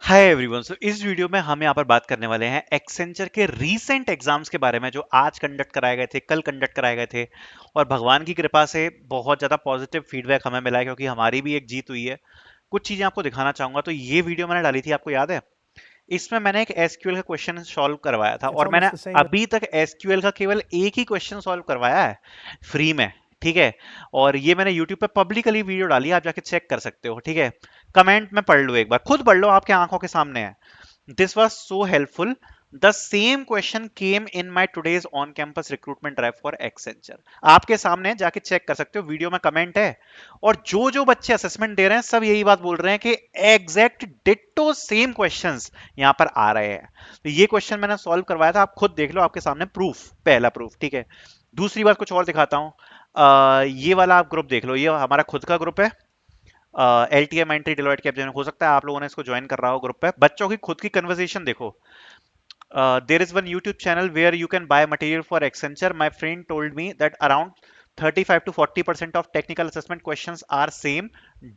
Hi everyone. सो इस video में हम यहाँ पर बात करने वाले हैं एक्सेंचर के रीसेंट एग्जाम्स के बारे में जो आज कंडक्ट कराए गए थे, कल कंडक्ट कराए गए थे। और भगवान की कृपा से बहुत ज़्यादा पॉजिटिव फीडबैक हमें मिला है क्योंकि हमारी भी एक जीत हुई है। कुछ चीज़ें आपको दिखाना चाहूंगा। तो ये वीडियो मैंने डाली थी, आपको याद है? इसमें मैंने एक एसक्यूएल का क्वेश्चन सॉल्व करवाया था It's और मैंने almost the same. अभी तक एसक्यूएल का केवल एक ही क्वेश्चन सॉल्व करवाया है फ्री में। ठीक है। और ये मैंने यूट्यूब पे पब्लिकली वीडियो डाली है, आप जाके चेक कर सकते हो। ठीक है। कमेंट में पढ़ लो, एक बार खुद पढ़ लो, आपके आंखों के सामने है। This was so helpful. The same question came in my today's on-campus recruitment drive for Accenture. आपके सामने जाके चेक कर सकते हो, वीडियो में कमेंट है। और जो जो बच्चे असेसमेंट दे रहे हैं सब यही बात बोल रहे हैं कि एग्जैक्ट डिट्टो सेम क्वेश्चंस यहाँ पर आ रहे हैं। तो ये क्वेश्चन मैंने सॉल्व करवाया था, आप खुद देख लो, आपके सामने प्रूफ, पहला प्रूफ। ठीक है। दूसरी बात कुछ और दिखाता हूँ। ये वाला आप ग्रुप देख लो, ये हमारा खुद का ग्रुप है। LTM एंट्री डिलॉयट कैपजेमिनी, हो सकता है आप लोगों ने इसको ज्वाइन कर रहा हो ग्रुप पे। बच्चों की खुद की कन्वर्सेशन देखो। There is one YouTube channel where you can buy material for Accenture. My friend told me that around 35 to 40% of technical assessment questions are same,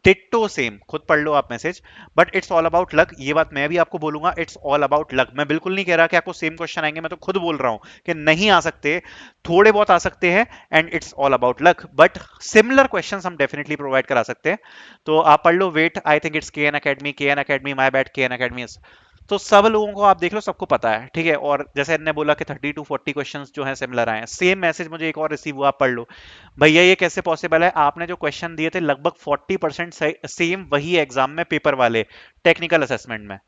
ditto same. खुद पढ़ लो आप message. But it's all about luck, ये बात मैं भी आपको बोलूंगा, it's all about luck. मैं बिल्कुल नहीं कह रहा कि आपको सेम क्वेश्चन आएंगे, मैं तो खुद बोल रहा हूँ कि नहीं आ सकते, थोड़े बहुत आ सकते हैं। And it's all about luck, but similar question हम डेफिनेटली प्रोवाइड करा सकते हैं। तो आप पढ़ लो। वेट, आई थिंक इट्स के एन अकेडमी, माई बैड, के एन अकेडमी। तो सब लोगों को आप देख लो, सबको पता है। ठीक है। और जैसे इन्होंने बोला कि 30 to 40 क्वेश्चंस जो हैं सिमिलर आए हैं। सेम मैसेज मुझे एक और रिसीव हुआ, आप पढ़ लो। भैया ये कैसे पॉसिबल है, आपने जो क्वेश्चन दिए थे लगभग 40% सेम वही एग्जाम में पेपर वाले टेक्निकल असेसमेंट में।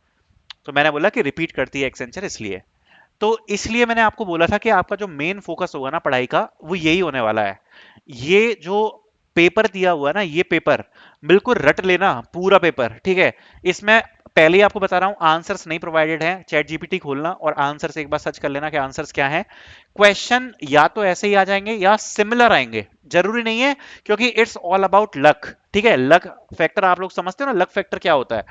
तो मैंने बोला कि रिपीट करती है एक्सेंचर, इसलिए। तो इसलिए मैंने आपको बोला था कि आपका जो मेन फोकस होगा ना पढ़ाई का, वो यही होने वाला है। ये जो पेपर दिया हुआ है ना, ये पेपर बिल्कुल रट लेना, पूरा पेपर। ठीक है। इसमें पहले ही आपको बता रहा हूं, आंसर्स नहीं प्रोवाइडेड हैं। चैट जीपीटी खोलना और आंसर्स एक बार सर्च कर लेना कि आंसर्स क्या है। क्वेश्चन या तो ऐसे ही आ जाएंगे या सिमिलर आएंगे, जरूरी नहीं है, क्योंकि इट्स ऑल अबाउट लक। ठीक है। लक फैक्टर आप लोग समझते हो ना, लक फैक्टर क्या होता है?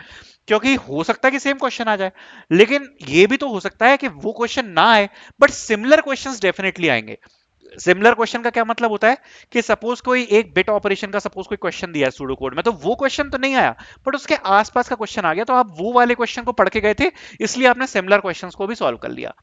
क्योंकि हो सकता है कि सेम क्वेश्चन आ जाए, लेकिन ये भी तो हो सकता है कि वो क्वेश्चन ना आए, बट सिमिलर क्वेश्चंस डेफिनेटली आएंगे। सिमिलर क्वेश्चन का क्या मतलब होता है कि सपोज कोई एक बिट ऑपरेशन का सपोज कोई क्वेश्चन दिया है सूडो कोड में, तो वो क्वेश्चन तो नहीं आया, बट उसके आसपास का क्वेश्चन आ गया, तो आप वो वाले क्वेश्चन को पढ़ के गए थे, इसलिए आपने सिमिलर क्वेश्चंस को भी सॉल्व कर लिया।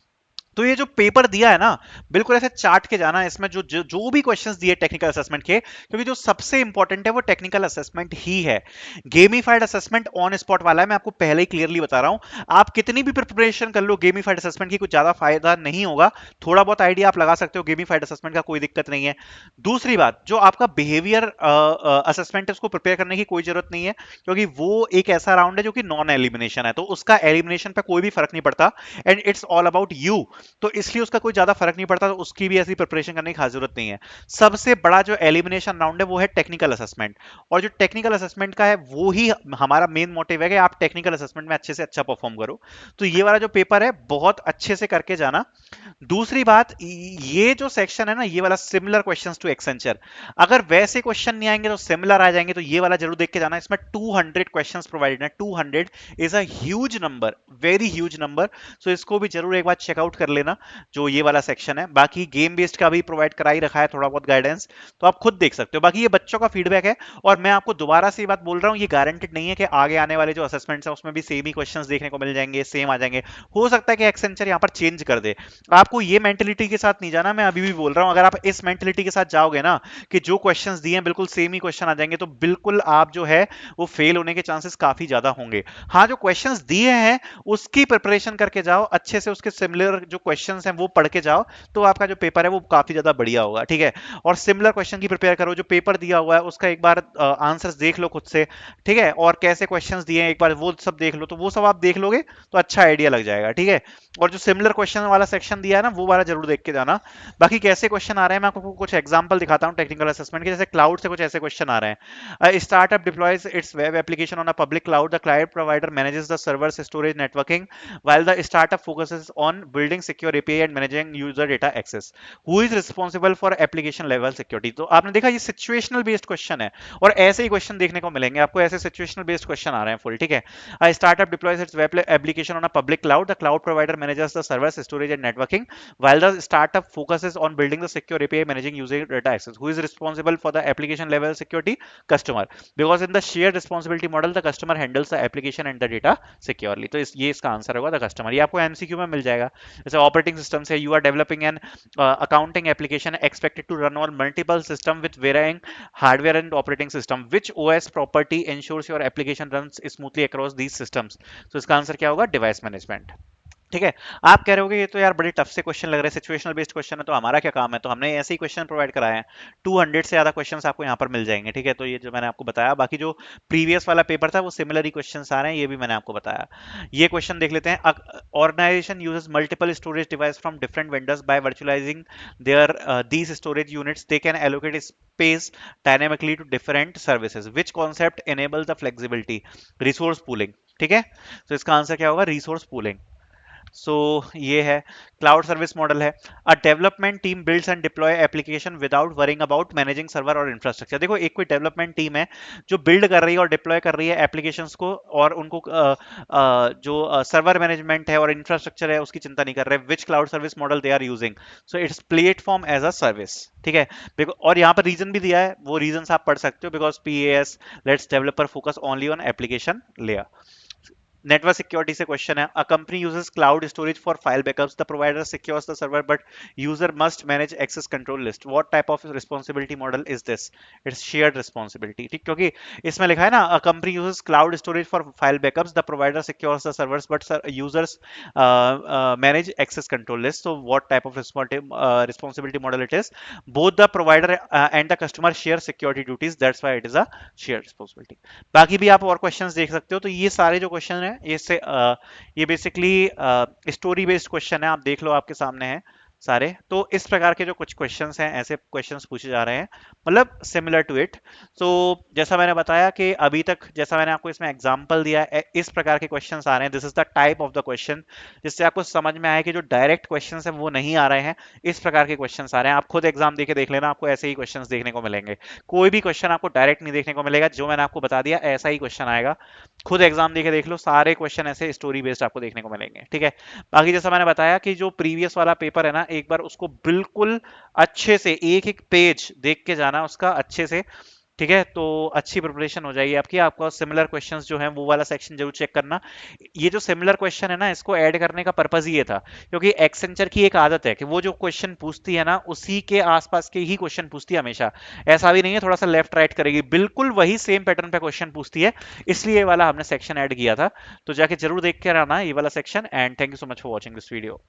तो ये जो पेपर दिया है ना, बिल्कुल ऐसे चार्ट के जाना। इसमें जो भी क्वेश्चंस दिए टेक्निकल असेसमेंट के, क्योंकि जो सबसे इंपॉर्टेंट है वो टेक्निकल असेसमेंट ही है। गेमिफाइड असेसमेंट ऑन स्पॉट वाला है, मैं आपको पहले ही क्लियरली बता रहा हूं। आप कितनी भी प्रिपरेशन कर लो, गेमिफाइड असेसमेंट की कुछ ज्यादा फायदा नहीं होगा। थोड़ा बहुत आइडिया आप लगा सकते हो गेमिफाइड असेसमेंट का, कोई दिक्कत नहीं है। दूसरी बात, जो आपका बिहेवियर असेसमेंट है, उसको प्रिपेयर करने की कोई जरूरत नहीं है, क्योंकि वो एक ऐसा राउंड है जो कि नॉन एलिमिनेशन है, तो उसका एलिमिनेशन पे कोई भी फर्क नहीं पड़ता। And it's all about you, तो इसलिए उसका कोई ज्यादा फर्क नहीं पड़ता, तो उसकी भी ऐसी प्रिपरेशन करने की खास जरूरत नहीं है। सबसे बड़ा जो एलिमिनेशन राउंड है वो है टेक्निकल असेसमेंट। और जो टेक्निकल असेसमेंट का है वो ही हमारा मेन मोटिव है कि आप टेक्निकल असेसमेंट में अच्छे से अच्छा परफॉर्म करो। तो ये वाला जो पेपर है बहुत अच्छे से करके जाना। दूसरी बात, ये जो सेक्शन है ना, ये वाला सिमिलर क्वेश्चंस टू एक्सेंचर, अगर वैसे क्वेश्चन नहीं आएंगे तो सिमिलर आ जाएंगे, तो ये वाला जरूर देख के जाना। इसमें 200 क्वेश्चंस प्रोवाइडेड है। 200 is a huge number, very huge number. So इसको भी जरूर एक बार चेकआउट कर लेना, जो ये वाला सेक्शन है। बाकी गेम बेस्ड का भी प्रोवाइड करा ही रखा है थोड़ा बहुत गाइडेंस, तो आप खुद देख सकते हो। बाकी ये बच्चों का फीडबैक है, और मैं आपको दोबारा से ये बात बोल रहा हूँ, ये गारंटेड नहीं है कि आगे आने वाले जो असेसमेंट्स हैं उसमें भी सेम ही क्वेश्चंस देखने को मिल जाएंगे, सेम आ जाएंगे। हो सकता है कि एक्सेंचर यहाँ पर चेंज कर दे। आपको ये मेंटेलिटी के साथ नहीं जाना, मैं अभी भी बोल रहा हूं। अगर आप इस मेंटेलिटी के साथ जाओगे ना कि जो क्वेश्चंस दिए हैं बिल्कुल सेम ही क्वेश्चन आ जाएंगे, तो बिल्कुल आप जो है वो फेल होने के चांसेस काफी ज्यादा होंगे। हाँ, जो क्वेश्चंस दिए हैं उसकी प्रिपरेशन करके जाओ अच्छे से, उसके सिमिलर जो क्वेश्चंस हैं वो पढ़ के जाओ, तो आपका जो पेपर है वो काफी ज्यादा बढ़िया होगा। ठीक है। और सिमिलर क्वेश्चन की प्रिपेयर करो, जो पेपर दिया हुआ है उसका एक बार आंसर्स देख लो खुद से। ठीक है। और कैसे क्वेश्चंस दिए हैं एक बार वो सब देख लो, तो वो सब आप देख लोगे तो अच्छा आइडिया लग जाएगा। ठीक है। और जो सिमिलर क्वेश्चन वाला सेक्शन दिया है ना, वो वाला जरूर देख के जाना। बाकी कैसे क्वेश्चन आ रहे हैं मैं आपको कुछ एग्जांपल दिखाता हूं टेक्निकल असेसमेंट के। जैसे क्लाउड से कुछ ऐसे क्वेश्चन आ रहे हैं। Startup deploys it's web application on a public cloud, the cloud provider manages the servers storage networking while the startup focuses on building secure API and managing user data access. Who is responsible for application level security? तो आपने देखा ये situational based question है, और ऐसे ही question देखने को मिलेंगे आपको, ऐसे सिचुएशनल बेस्ड क्वेश्चन आ रहे हैं फुल। ठीक है। A startup deploys its web application on a public cloud, the cloud provider manages the servers storage and networking working, while the startup focuses on building the secure API, managing user data access. Who is responsible for the application level security? Customer, because in the shared responsibility model the customer handles the application and the data securely. तो ये इसका answer होगा the customer. ये आपको MCQ में मिल जाएगा। जैसे ऑपरेटिंग सिस्टम से you are developing an accounting application expected to run on multiple system with varying hardware and operating system, which OS property ensures your application runs smoothly across these systems? तो इसका answer क्या होगा? Device management. ठीक है। आप कह रहे होगे ये तो यार बड़े टफ से क्वेश्चन लग रहे हैं, सिचुएशनल बेस्ड क्वेश्चन है, तो हमारा क्या काम है? तो हमने ऐसे ही क्वेश्चन प्रोवाइड कराए हैं। 200 से ज्यादा क्वेश्चंस आपको यहाँ पर मिल जाएंगे। ठीक है, तो ये जो मैंने आपको बताया, बाकी जो प्रीवियस वाला पेपर था वो सिमिलर ही क्वेश्चंस आ रहे हैं, ये भी मैंने आपको बताया। ये क्वेश्चन देख लेते हैं। Organisation uses multiple storage device from different vendors by virtualising their these storage units they can allocate space dynamically to different services, which concept enable the flexibility? Resource pooling. ठीक है, तो इसका आंसर क्या होगा? Resource pooling. सो ये है cloud service model है। A development team builds and deploy application without worrying about managing server और इंफ्रास्ट्रक्चर। देखो, एक कोई डेवलपमेंट टीम है जो बिल्ड कर रही है और डिप्लॉय कर रही है एप्लीकेशंस को, और उनको जो सर्वर मैनेजमेंट है और इंफ्रास्ट्रक्चर है उसकी चिंता नहीं कर रहे। Which cloud service model they are using? So it's platform as a service. ठीक है, और यहाँ पर रीजन भी दिया है, वो रीजन आप पढ़ सकते हो। Because PaaS let's developer focus only on application layer. Network security से क्वेश्चन है। A company uses cloud storage for file backups, the provider secures the server but user must manage access control list. What type of responsibility model is this? It's shared responsibility. ठीक, क्योंकि इसमें लिखा है ना, a company uses cloud storage for file backups, the provider secures the servers but users manage access control list. So what type of responsibility model it is? Both the provider and the customer share security duties, that's why it is a shared responsibility. बाकी भी आप और questions देख सकते हो। तो ये सारे जो क्वेश्चन है ये बेसिकली स्टोरी बेस्ड क्वेश्चन है, आप देख लो आपके सामने है सारे। तो इस प्रकार के जो कुछ क्वेश्चंस हैं, ऐसे क्वेश्चंस पूछे जा रहे हैं, मतलब सिमिलर टू इट। तो जैसा मैंने बताया कि अभी तक जैसा मैंने आपको इसमें एग्जांपल दिया है, इस प्रकार के क्वेश्चंस आ रहे हैं। This is the type of the question, जिससे आपको समझ में आया कि जो डायरेक्ट क्वेश्चंस हैं वो नहीं आ रहे हैं, इस प्रकार के क्वेश्चंस आ रहे हैं। आप खुद एग्जाम देके देख लेना, आपको ऐसे ही क्वेश्चंस देखने को मिलेंगे। कोई भी क्वेश्चन आपको डायरेक्ट नहीं देखने को मिलेगा, जो मैंने आपको बता दिया ऐसा ही क्वेश्चन आएगा। खुद एग्जाम देके देख लो, सारे क्वेश्चन ऐसे स्टोरी बेस्ड आपको देखने को मिलेंगे। ठीक है, बाकी जैसा मैंने बताया कि जो प्रीवियस वाला पेपर है ना, एक बार उसको बिल्कुल अच्छे से एक एक पेज देख के जाना उसका अच्छे से। ठीक है, तो अच्छी प्रिपरेशन हो जाएगी आपकी। आपका सिमिलर क्वेश्चंस जो हैं वो वाला सेक्शन जरूर चेक करना। ये जो सिमिलर क्वेश्चन है ना, इसको ऐड करने का पर्पज ये था क्योंकि एक्सेंचर की एक आदत है कि वो जो क्वेश्चन पूछती है ना, उसी के आसपास के ही क्वेश्चन पूछती है हमेशा। ऐसा भी नहीं है थोड़ा सा लेफ्ट राइट करेगी, बिल्कुल वही सेम पैटर्न पे क्वेश्चन पूछती है। इसलिए ये वाला हमने सेक्शन ऐड किया था। तो जाके जरूर देख कर आना ये वाला section. And thank you so much for watching this video.